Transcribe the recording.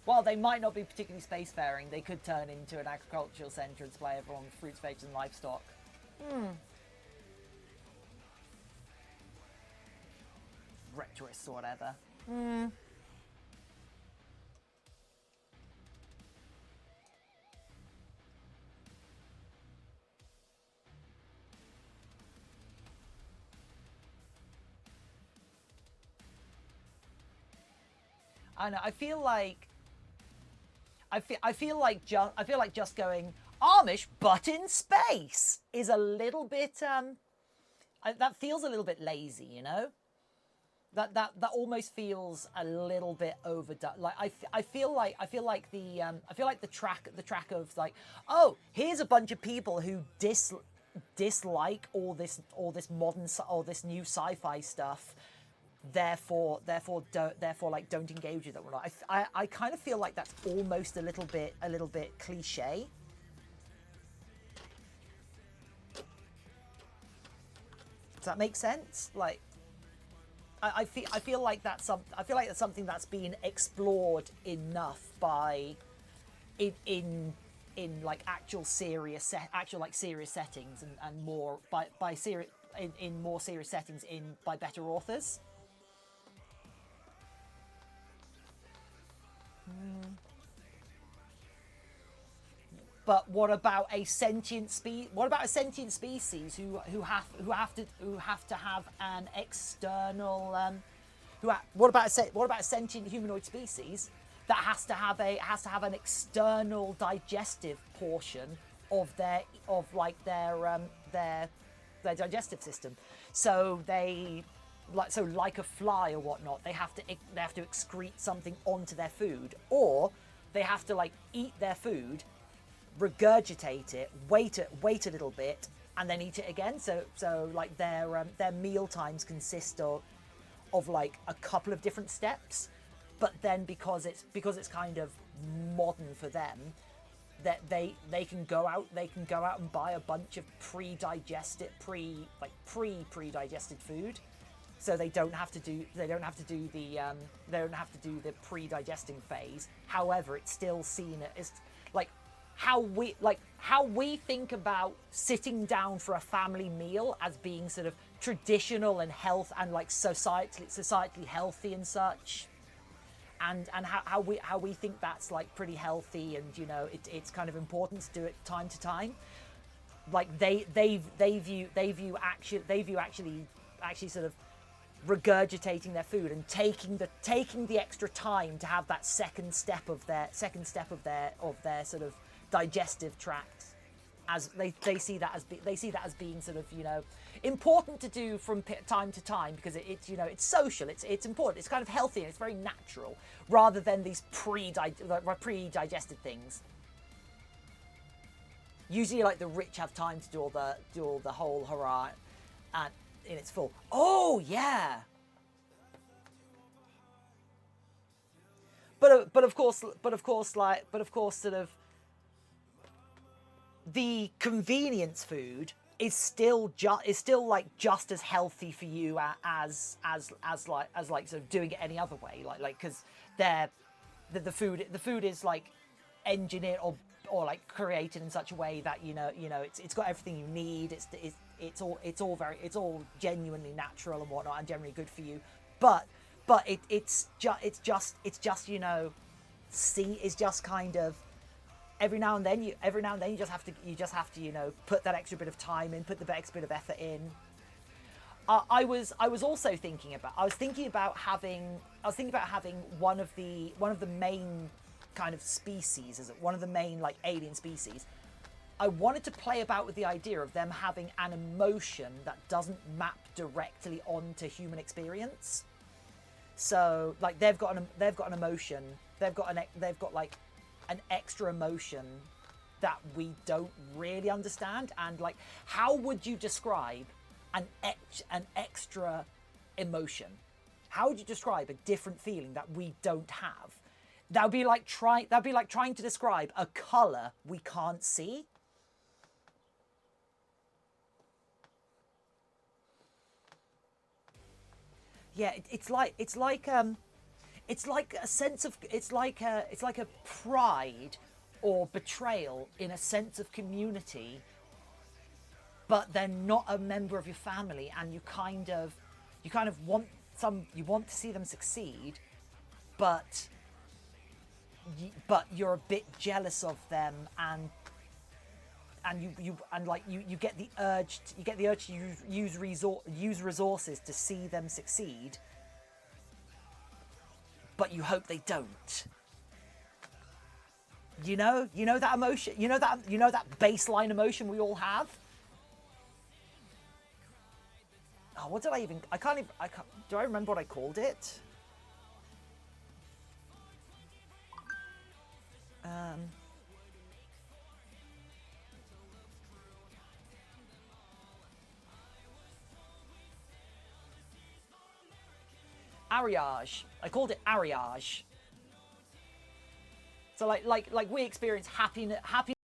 while they might not be particularly spacefaring, they could turn into an agricultural centre and display everyone with fruits, veg, and livestock. Returists or whatever. I know. I feel like just going Amish but in space is a little bit that feels a little bit lazy, you know. That almost feels a little bit overdone. Like I feel like the track of like, oh, here's a bunch of people who dislike all this modern all this new sci-fi stuff. Therefore don't engage with it or not. I kind of feel like that's almost a little bit cliche. Does that make sense? Like, I feel like that's something that's been explored enough by in like actual serious settings and more by serious in more serious settings by better authors. But what about a sentient species who have to have an external what about a sentient humanoid species that has to have an external digestive portion of their digestive system. So like a fly or whatnot, they have to excrete something onto their food, or they have to like eat their food, regurgitate it, wait a little bit, and then eat it again. So like their meal times consist of like a couple of different steps, but then because it's kind of modern for them, that they can go out and buy a bunch of pre-digested food, so they don't have to do the pre-digesting phase. However, it's still seen as like how we think about sitting down for a family meal as being sort of traditional and health and like societally healthy and such, and how we think that's like pretty healthy, and you know it's kind of important to do it time to time. Like they view actually sort of regurgitating their food and taking the extra time to have that second step of their sort of digestive tract, as they see that as being sort of, you know, important to do from time to time, because it's you know, it's social, it's important, it's kind of healthy, and it's very natural, rather than these pre-digested things. Usually, like, the rich have time to do all the whole hurrah, and in its full. Oh yeah. But of course, sort of, the convenience food is still like just as healthy for you as like sort of doing it any other way, like because the food is like engineered or like created in such a way that you know it's got everything you need. It's all genuinely natural and whatnot, and generally good for you. But it's just you know, it's just kind of every now and then you just have to you know, put that extra bit of time in, put the extra bit of effort in. I was also thinking about having one of the main kind of species, one of the main like alien species. I wanted to play about with the idea of them having an emotion that doesn't map directly onto human experience. So like they've got an emotion, they've got like an extra emotion that we don't really understand. And like, how would you describe an extra emotion? How would you describe a different feeling that we don't have? That'd be like trying to describe a color we can't see. Yeah, it's like It's like a sense of it's like a pride or betrayal in a sense of community, but they're not a member of your family, and you kind of want you want to see them succeed, but but you're a bit jealous of them, and you get the urge to use resources to see them succeed, but you hope they don't. You know that emotion. You know that baseline emotion we all have. Oh, what did I even? I can't even. I can't. Do I remember what I called it? Um. Ariage. I called it Ariage. So like we experience happiness